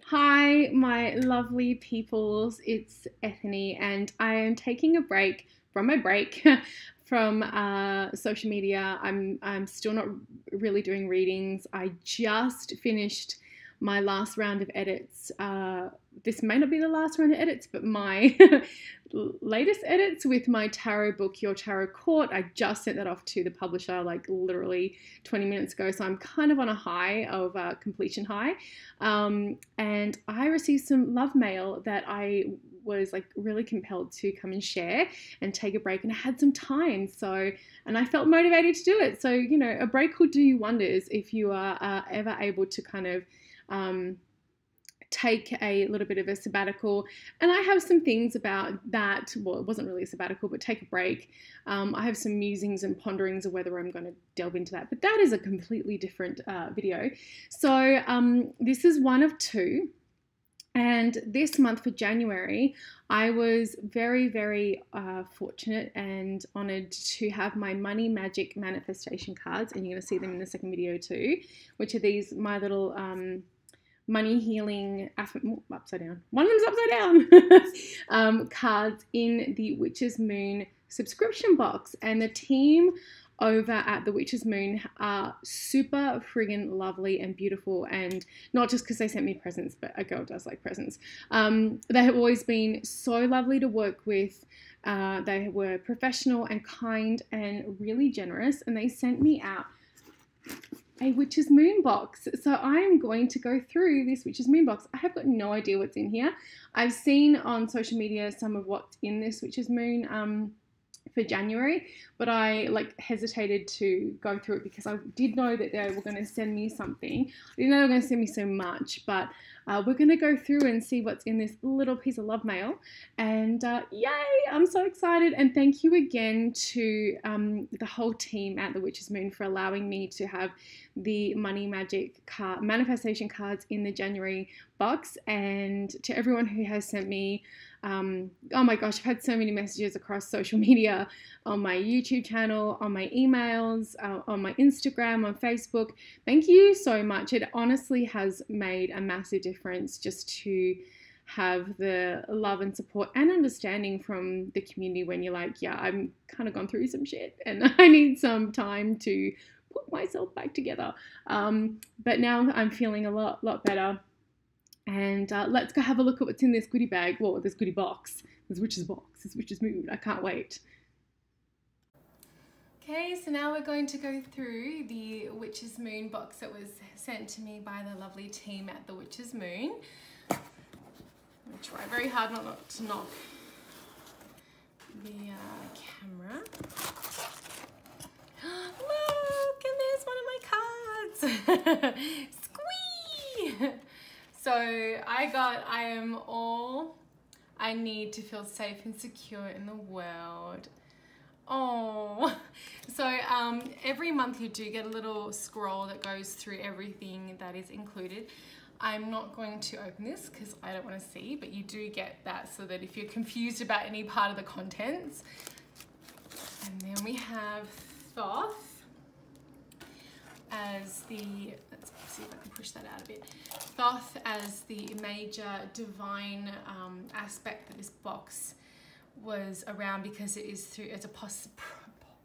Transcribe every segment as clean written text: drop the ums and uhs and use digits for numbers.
Hi, my lovely peoples. It's Ethany, and I am taking a break from my break from social media. I'm still not really doing readings. I just finished my last round of edits. This may not be the last round of edits, but my latest edits with my tarot book, Your Tarot Court. I just sent that off to the publisher like literally 20 minutes ago. So I'm kind of on a high of completion high. And I received some love mail that I was like really compelled to come and share and take a break, and I had some time, and I felt motivated to do it. So a break could do you wonders if you are ever able to kind of take a little bit of a sabbatical. And I have some things about that. Well, it wasn't really a sabbatical, but take a break. I have some musings and ponderings of whether I'm going to delve into that, but that is a completely different video. So this is one of two. And this month for January, I was very, very fortunate and honored to have my money magic manifestation cards, and you're going to see them in the second video too, which are these, my little money healing, upside down, one of them's upside down, cards in the Witch's Moon subscription box. And the team over at the Witch's Moon are super friggin' lovely and beautiful, and not just because they sent me presents, but a girl does like presents. They have always been so lovely to work with. They were professional and kind and really generous, and they sent me out a Witch's Moon box. So I'm going to go through this Witch's Moon box. I have got no idea what's in here. I've seen on social media some of what's in this Witch's Moon for January, but I hesitated to go through it because I did know that they were going to send me something. I didn't know they were going to send me so much, but we're going to go through and see what's in this little piece of love mail. And yay, I'm so excited. And thank you again to the whole team at the Witch's Moon for allowing me to have the money magic manifestation cards in the January box, and to everyone who has sent me oh my gosh, I've had so many messages across social media, on my YouTube channel, on my emails, on my Instagram, on Facebook. Thank you so much. It honestly has made a massive difference just to have the love and support and understanding from the community when you're like, yeah, I'm kind of gone through some shit and I need some time to put myself back together. But now I'm feeling a lot better. And let's go have a look at what's in this goodie bag. Well, this goodie box. This Witch's box. This Witch's Moon. I can't wait. Okay, so now we're going to go through the Witch's Moon box that was sent to me by the lovely team at the Witch's Moon. I'm going to try very hard not to knock the camera. Look, and there's one of my cards. Squee! So I am all I need to feel safe and secure in the world. Oh, so every month you do get a little scroll that goes through everything that is included. I'm not going to open this because I don't want to see, but you do get that so that if you're confused about any part of the contents. And then we have Thoth as the, let's see if I can push that out a bit. Thoth as the major divine aspect that this box was around, because it is through, it's a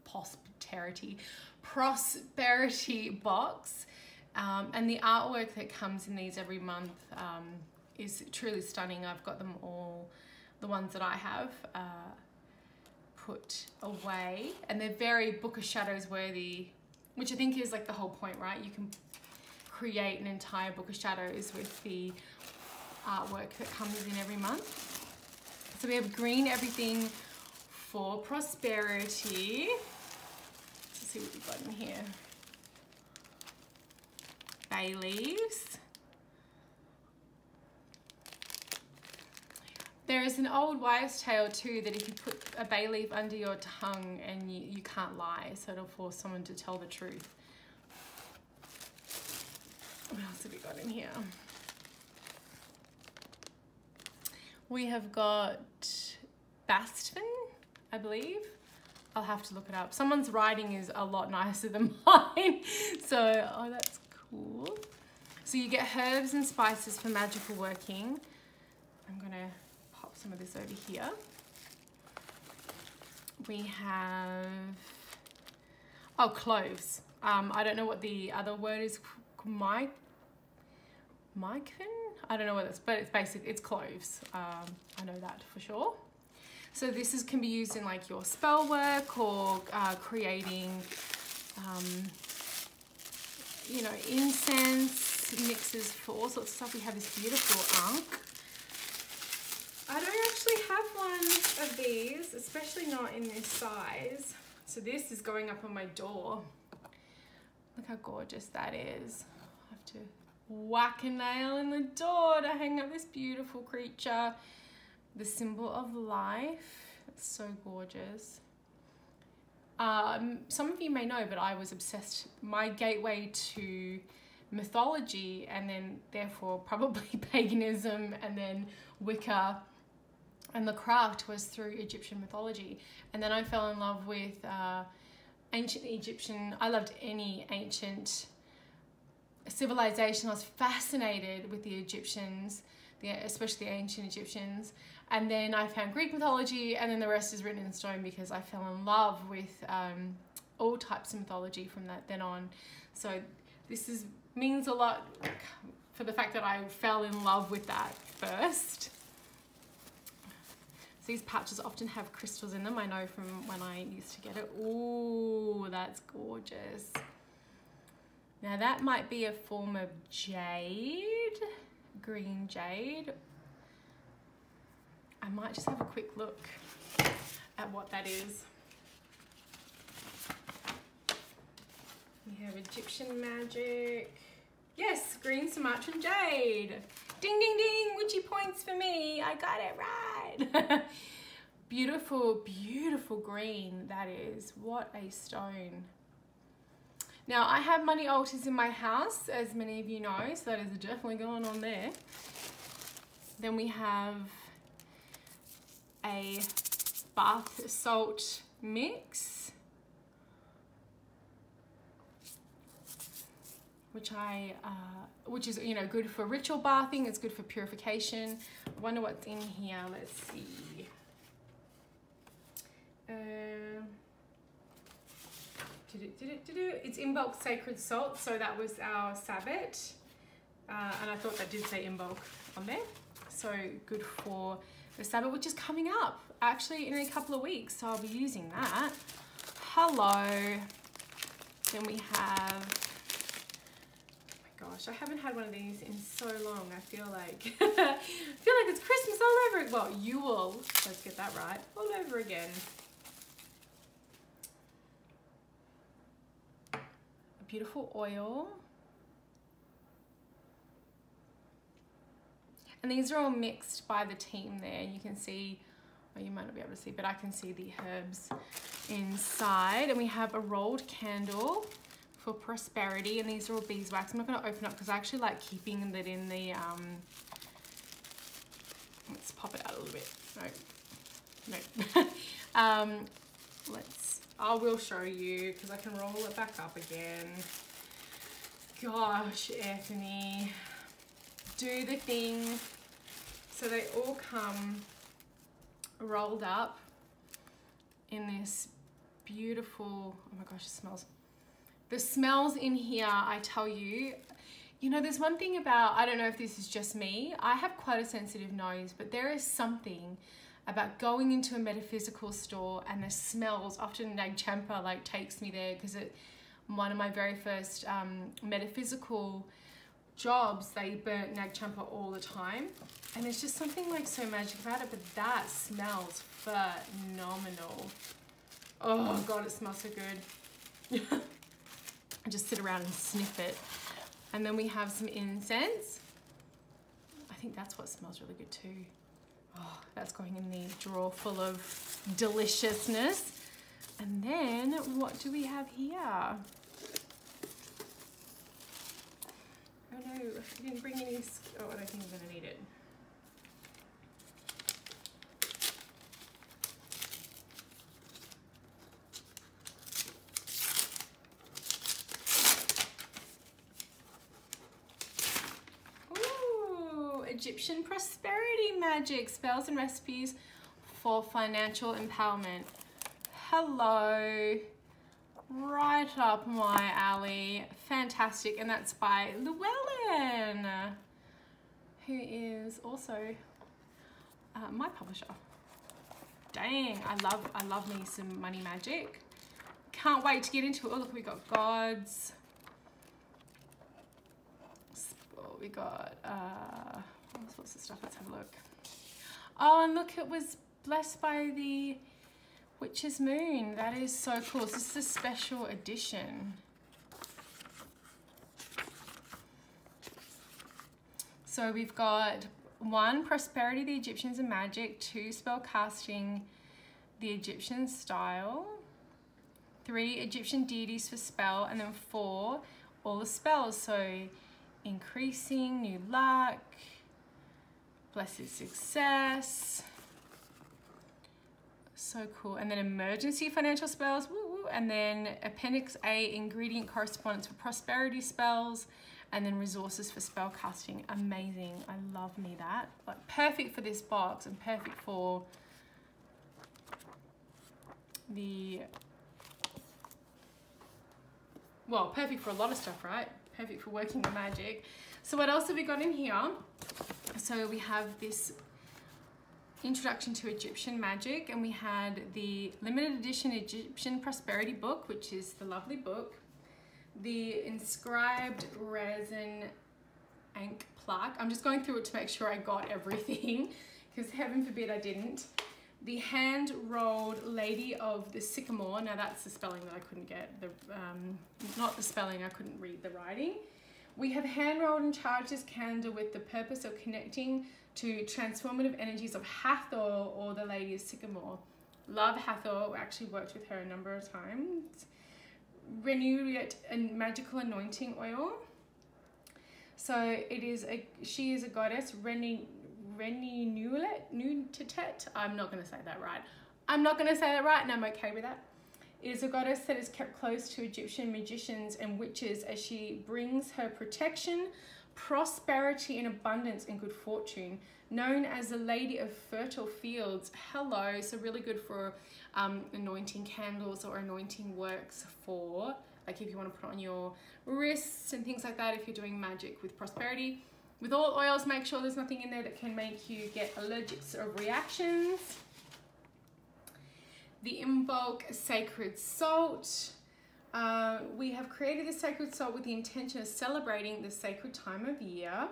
prosperity box. And the artwork that comes in these every month is truly stunning. I've got them all, the ones that I have put away, and they're very Book of Shadows worthy, which I think is like the whole point, right? You can create an entire Book of Shadows with the artwork that comes in every month. So we have green everything for prosperity. Let's see what we've got in here. Bay leaves. There is an old wives' tale too, that if you put a bay leaf under your tongue and you can't lie, so it'll force someone to tell the truth. What else have we got in here? We have got Bastion, I believe. I'll have to look it up. Someone's writing is a lot nicer than mine. So, oh, that's cool. So So you get herbs and spices for magical working. I'm gonna pop some of this over here. We have, oh, cloves. I don't know what the other word is, mycin? I don't know what it's, but it's basic, it's cloves. I know that for sure. So this can be used in like your spell work or creating, you know, incense mixes for all sorts of stuff. We have this beautiful ankh. I don't actually have one of these, especially not in this size. So this is going up on my door. Look how gorgeous that is. I have to whack a nail in the door to hang up this beautiful creature. The symbol of life. It's so gorgeous. Some of you may know, but I was obsessed. My gateway to mythology, and then therefore probably paganism, and then Wicca and the craft, was through Egyptian mythology. And then I fell in love with ancient Egyptian. I loved any ancient civilization. I was fascinated with the Egyptians, especially the ancient Egyptians. And then I found Greek mythology, and then the rest is written in stone because I fell in love with all types of mythology from that then on. So this means a lot for the fact that I fell in love with that first. So these pouches often have crystals in them. I know from when I used to get it. Ooh, that's gorgeous. Now that might be a form of jade, green jade. I might just have a quick look at what that is. We have Egyptian magic. Yes, green Sumatran jade. Ding, ding, ding, witchy points for me. I got it right. Beautiful, beautiful green that is. What a stone. Now, I have money altars in my house, as many of you know, so that is definitely going on there. Then we have a bath salt mix, which is, you know, good for ritual bathing. It's good for purification. I wonder what's in here. Let's see. It's in bulk sacred salt, so that was our Sabbat, and I thought that did say in bulk on there. So good for the Sabbath, which is coming up actually in a couple of weeks, so I'll be using that. Hello. Then we have, oh my gosh, I haven't had one of these in so long. I feel like it's Christmas all over. Well, Yule, let's get that right, all over again. A beautiful oil. And these are all mixed by the team there. You can see, well, you might not be able to see, but I can see the herbs inside. And we have a rolled candle for prosperity. And these are all beeswax. I'm not going to open up because I actually like keeping that in the, let's pop it out a little bit. No. I will show you because I can roll it back up again. Gosh, Anthony. Do the thing. So they all come rolled up in this beautiful, oh my gosh, it smells. The smells in here, I tell you, you know, there's one thing about, I don't know if this is just me, I have quite a sensitive nose, but there is something about going into a metaphysical store and the smells. Often Nag Champa like takes me there because one of my very first metaphysical jobs, they burnt Nag Champa all the time, and there's just something like so magic about it. But that smells phenomenal. Oh god, it smells so good. I just sit around and sniff it. And then we have some incense. I think that's what smells really good too. Oh, that's going in the drawer full of deliciousness. And then what do we have here? Oh no, I didn't bring any, oh, I don't think I'm gonna need it. Egyptian prosperity magic, spells and recipes for financial empowerment. Hello, right up my alley. Fantastic. And that's by Llewellyn, who is also my publisher. Dang, I love me some money magic. Can't wait to get into it. Oh, look, we got gods. Oh, we got all sorts of stuff. Let's have a look. Oh, and look, it was blessed by the Witch's Moon. That is so cool. So this is a special edition. So we've got 1, prosperity, the Egyptians and magic. 2, spell casting, the Egyptian style. 3, Egyptian deities for spell. And then 4, all the spells. So increasing, new luck, blessed success. So cool. And then emergency financial spells. Woo woo. And then Appendix A, ingredient correspondence for prosperity spells. And then resources for spell casting. Amazing. I love me that. Like, perfect for this box and perfect for the, well, perfect for a lot of stuff, right? Perfect for working the magic. So what else have we got in here? So we have this introduction to Egyptian magic, and we had the limited edition Egyptian prosperity book, which is the lovely book. The inscribed resin ink plaque. I'm just going through it to make sure I got everything, because heaven forbid I didn't. The hand-rolled Lady of the Sycamore. Now that's the spelling that I couldn't get. Not the spelling, I couldn't read the writing. We have hand-rolled and charged this candle with the purpose of connecting to transformative energies of Hathor, or the Lady of Sycamore. Love Hathor. We actually worked with her a number of times. Renewed and magical anointing oil. So it is she is a goddess, Renewlet. I'm not going to say that right. And I'm okay with that. It is a goddess that is kept close to Egyptian magicians and witches as she brings her protection, prosperity and abundance and good fortune. Known as the Lady of Fertile Fields. Hello, so really good for anointing candles or anointing works for, like if you want to put on your wrists and things like that, if you're doing magic with prosperity. With all oils, make sure there's nothing in there that can make you get allergic reactions. The Invoke Sacred Salt. We have created the sacred salt with the intention of celebrating the sacred time of year.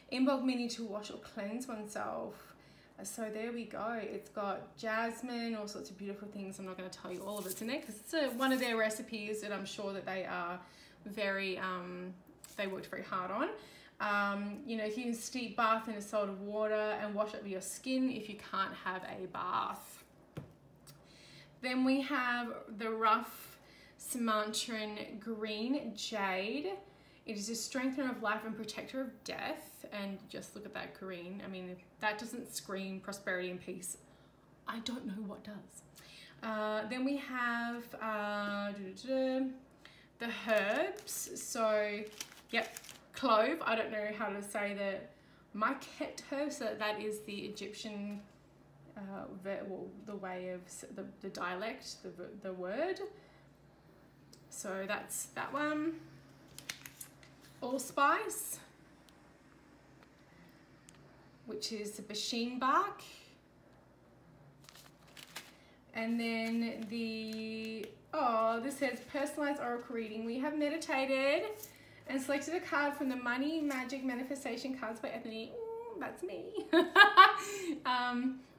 Invoke meaning to wash or cleanse oneself. So there we go. It's got jasmine, all sorts of beautiful things. I'm not going to tell you all of it's in there because it's one of their recipes that I'm sure that they are very, they worked very hard on. You know, you can steep bath in a salted water and wash up your skin if you can't have a bath. Then we have the rough Sumantran green jade. It is a strengthener of life and protector of death. And just look at that green. I mean, if that doesn't scream prosperity and peace, I don't know what does. Then we have the herbs. So, yep, clove. I don't know how to say the Maquette herb. So that is the Egyptian, the way of the dialect, the word. So that's that one. Allspice, which is the Basheen bark. And then this says personalized oracle reading. We have meditated and selected a card from the Money Magic Manifestation Cards by Ethany. Ooh, that's me.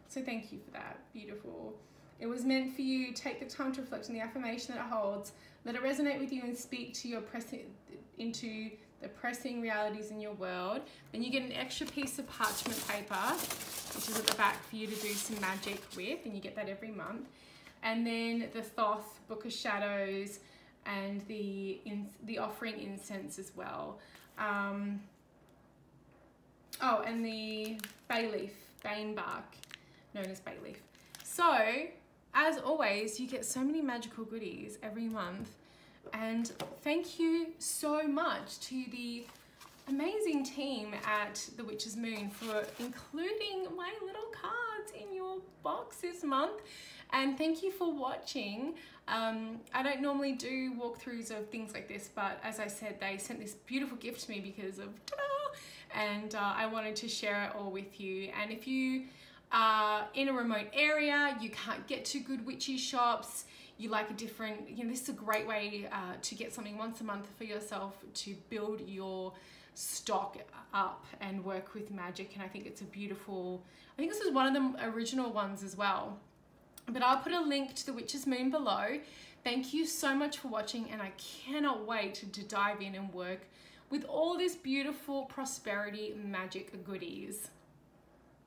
So thank you for that. Beautiful. It was meant for you. Take the time to reflect on the affirmation that it holds. Let it resonate with you and speak to your into the pressing realities in your world. Then you get an extra piece of parchment paper, which is at the back for you to do some magic with, and you get that every month. And then the Thoth Book of Shadows and the offering incense as well. Oh, and the bay leaf, bane bark, known as bay leaf. So, as always, you get so many magical goodies every month. And thank you so much to the amazing team at the Witch's Moon for including my little cards in your box this month. And thank you for watching. I don't normally do walkthroughs of things like this, but as I said, they sent this beautiful gift to me because of ta-da! And I wanted to share it all with you. And if you are in a remote area, you can't get to good witchy shops, you like a different, this is a great way to get something once a month for yourself to build your stock up and work with magic. And I think it's a beautiful, I think this is one of the original ones as well. But I'll put a link to the Witch's Moon below. Thank you so much for watching, and I cannot wait to dive in and work with all this beautiful prosperity magic goodies.